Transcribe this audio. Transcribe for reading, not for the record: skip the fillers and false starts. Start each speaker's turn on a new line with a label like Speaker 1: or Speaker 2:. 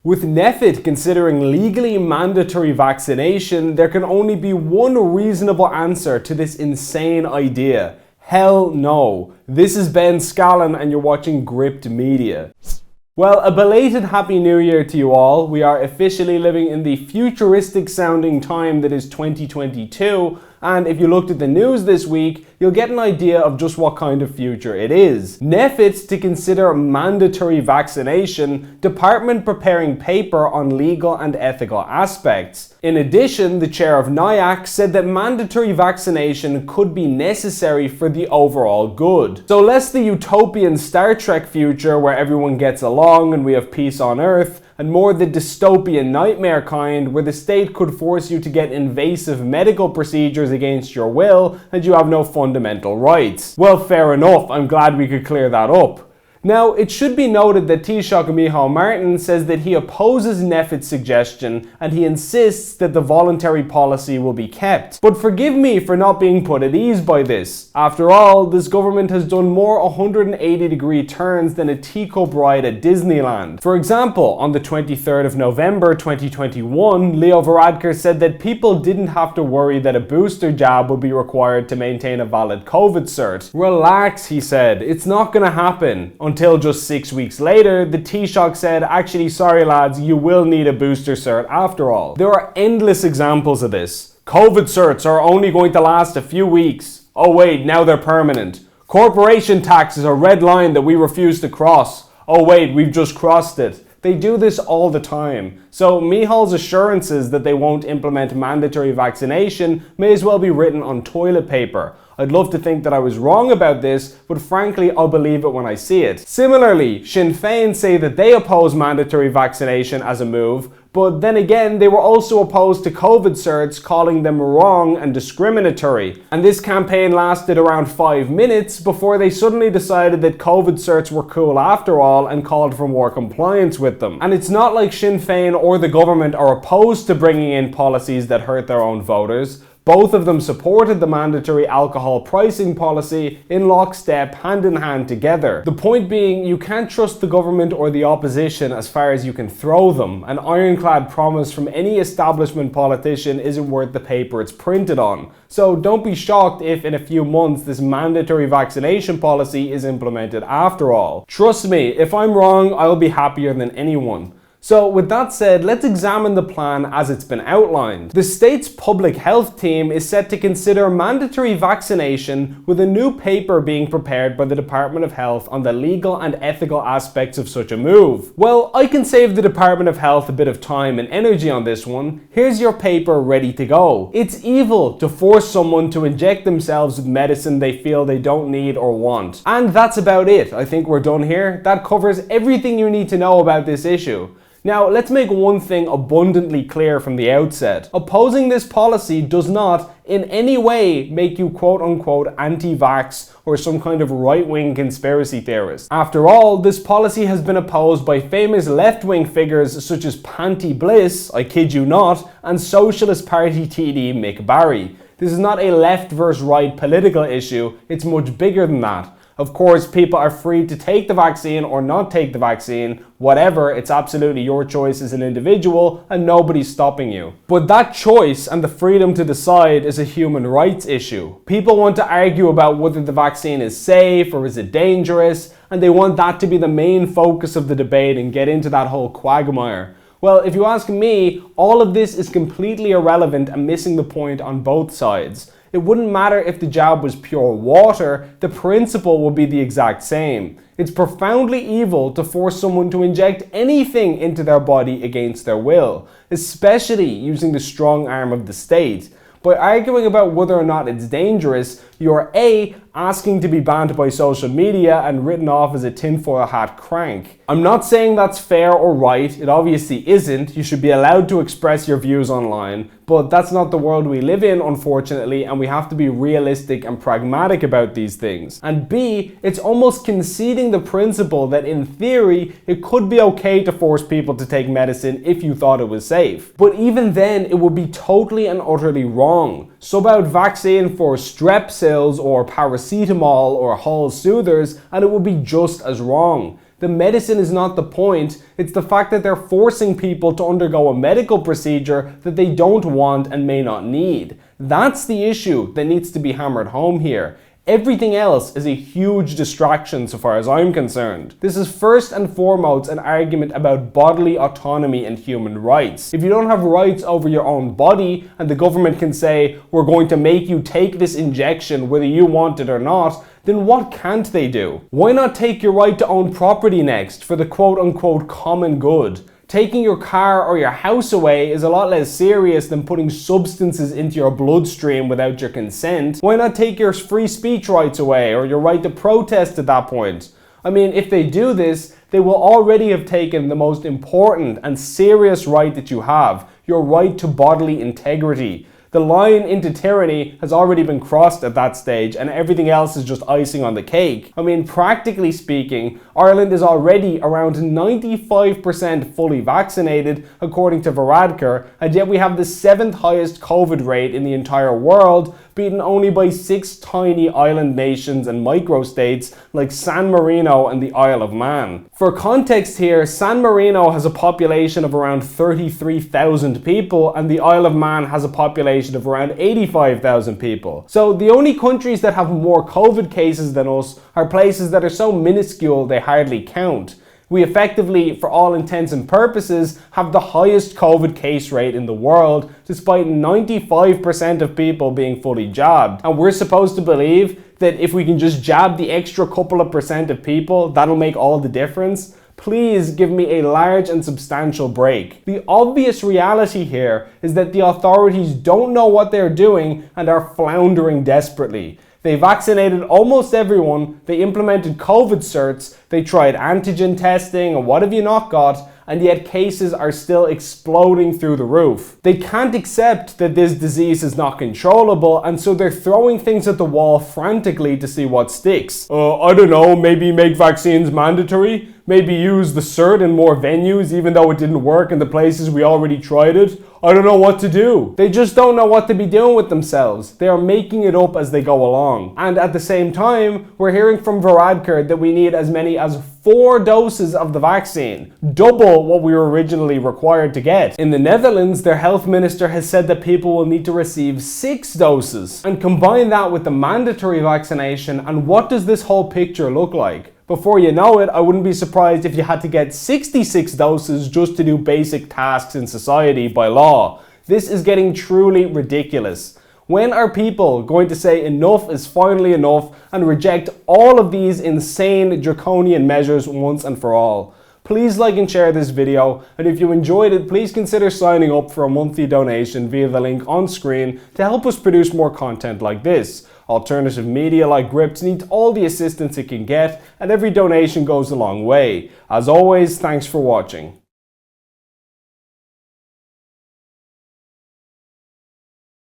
Speaker 1: With NPHET considering legally mandatory vaccination, there can only be one reasonable answer to this insane idea. Hell no. This is Ben Scallan and you're watching Gript Media. Well, a belated Happy New Year to you all. We are officially living in the futuristic sounding time that is 2022. And if you looked at the news this week, you'll get an idea of just what kind of future it is. NPHET to consider mandatory vaccination, department preparing paper on legal and ethical aspects. In addition, the chair of NIAC said that mandatory vaccination could be necessary for the overall good. So less the utopian Star Trek future where everyone gets along and we have peace on Earth, and more the dystopian nightmare kind where the state could force you to get invasive medical procedures against your will and you have no fundamental rights. Well, fair enough, I'm glad we could clear that up. Now, it should be noted that Taoiseach Micheál Martin says that he opposes NPHET's suggestion and he insists that the voluntary policy will be kept. But forgive me for not being put at ease by this. After all, this government has done more 180-degree turns than a teacup ride at Disneyland. For example, on the 23rd of November 2021, Leo Varadkar said that people didn't have to worry that a booster jab would be required to maintain a valid COVID cert. Relax, he said, it's not gonna happen. Until just 6 weeks later, the Taoiseach said, actually sorry lads, you will need a booster cert after all. There are endless examples of this. COVID certs are only going to last a few weeks. Oh wait, now they're permanent. Corporation tax is a red line that we refuse to cross. Oh wait, we've just crossed it. They do this all the time. So Micheál's assurances that they won't implement mandatory vaccination may as well be written on toilet paper. I'd love to think that I was wrong about this, but frankly, I'll believe it when I see it. Similarly, Sinn Féin say that they oppose mandatory vaccination as a move, but then again, they were also opposed to COVID certs, calling them wrong and discriminatory. And this campaign lasted around 5 minutes before they suddenly decided that COVID certs were cool after all and called for more compliance with them. And it's not like Sinn Féin or the government are opposed to bringing in policies that hurt their own voters. Both of them supported the mandatory alcohol pricing policy in lockstep, hand in hand together. The point being, you can't trust the government or the opposition as far as you can throw them. An ironclad promise from any establishment politician isn't worth the paper it's printed on. So don't be shocked if in a few months this mandatory vaccination policy is implemented after all. Trust me, if I'm wrong, I'll be happier than anyone. So with that said, let's examine the plan as it's been outlined. The state's public health team is set to consider mandatory vaccination with a new paper being prepared by the Department of Health on the legal and ethical aspects of such a move. Well, I can save the Department of Health a bit of time and energy on this one. Here's your paper ready to go. It's evil to force someone to inject themselves with medicine they feel they don't need or want. And that's about it. I think we're done here. That covers everything you need to know about this issue. Now, let's make one thing abundantly clear from the outset. Opposing this policy does not, in any way, make you quote-unquote anti-vax or some kind of right-wing conspiracy theorist. After all, this policy has been opposed by famous left-wing figures such as Panty Bliss, I kid you not, and Socialist Party TD Mick Barry. This is not a left versus right political issue, it's much bigger than that. Of course, people are free to take the vaccine or not take the vaccine, whatever, it's absolutely your choice as an individual and nobody's stopping you. But that choice and the freedom to decide is a human rights issue. People want to argue about whether the vaccine is safe or is it dangerous, and they want that to be the main focus of the debate and get into that whole quagmire. Well, if you ask me, all of this is completely irrelevant and missing the point on both sides. It wouldn't matter if the jab was pure water, the principle would be the exact same. It's profoundly evil to force someone to inject anything into their body against their will, especially using the strong arm of the state. By arguing about whether or not it's dangerous, you're A, asking to be banned by social media and written off as a tinfoil hat crank. I'm not saying that's fair or right, it obviously isn't, you should be allowed to express your views online, but that's not the world we live in, unfortunately, and we have to be realistic and pragmatic about these things. And B, it's almost conceding the principle that in theory, it could be okay to force people to take medicine if you thought it was safe. But even then, it would be totally and utterly wrong. Sub out vaccine for strep cells or paracetamol or Hall soothers and it would be just as wrong. The medicine is not the point, it's the fact that they're forcing people to undergo a medical procedure that they don't want and may not need. That's the issue that needs to be hammered home here. Everything else is a huge distraction so far as I'm concerned. This is first and foremost an argument about bodily autonomy and human rights. If you don't have rights over your own body and the government can say, we're going to make you take this injection whether you want it or not, then what can't they do? Why not take your right to own property next for the quote-unquote common good? Taking your car or your house away is a lot less serious than putting substances into your bloodstream without your consent. Why not take your free speech rights away or your right to protest at that point? I mean, if they do this, they will already have taken the most important and serious right that you have, your right to bodily integrity. The line into tyranny has already been crossed at that stage, and everything else is just icing on the cake. I mean, practically speaking, Ireland is already around 95% fully vaccinated, according to Varadkar, and yet we have the 7th highest COVID rate in the entire world, beaten only by 6 tiny island nations and microstates like San Marino and the Isle of Man. For context here, San Marino has a population of around 33,000 people, and the Isle of Man has a population of around 85,000 people. So the only countries that have more COVID cases than us are places that are so minuscule they hardly count. We effectively, for all intents and purposes, have the highest COVID case rate in the world, despite 95% of people being fully jabbed. And we're supposed to believe that if we can just jab the extra couple of percent of people, that'll make all the difference? Please give me a large and substantial break. The obvious reality here is that the authorities don't know what they're doing and are floundering desperately. They vaccinated almost everyone, they implemented COVID certs, they tried antigen testing and what have you not got, and yet cases are still exploding through the roof. They can't accept that this disease is not controllable, and so they're throwing things at the wall frantically to see what sticks. I don't know, maybe make vaccines mandatory? Maybe use the cert in more venues even though it didn't work in the places we already tried it? I don't know what to do. They just don't know what to be doing with themselves. They are making it up as they go along. And at the same time, we're hearing from Varadkar that we need as many as 4 doses of the vaccine, double what we were originally required to get. In the Netherlands, their health minister has said that people will need to receive 6 doses. And combine that with the mandatory vaccination, and what does this whole picture look like? Before you know it, I wouldn't be surprised if you had to get 66 doses just to do basic tasks in society by law. This is getting truly ridiculous. When are people going to say enough is finally enough and reject all of these insane draconian measures once and for all? Please like and share this video, and if you enjoyed it, please consider signing up for a monthly donation via the link on screen to help us produce more content like this. Alternative media like Gript needs all the assistance it can get, and every donation goes a long way. As always, thanks for watching.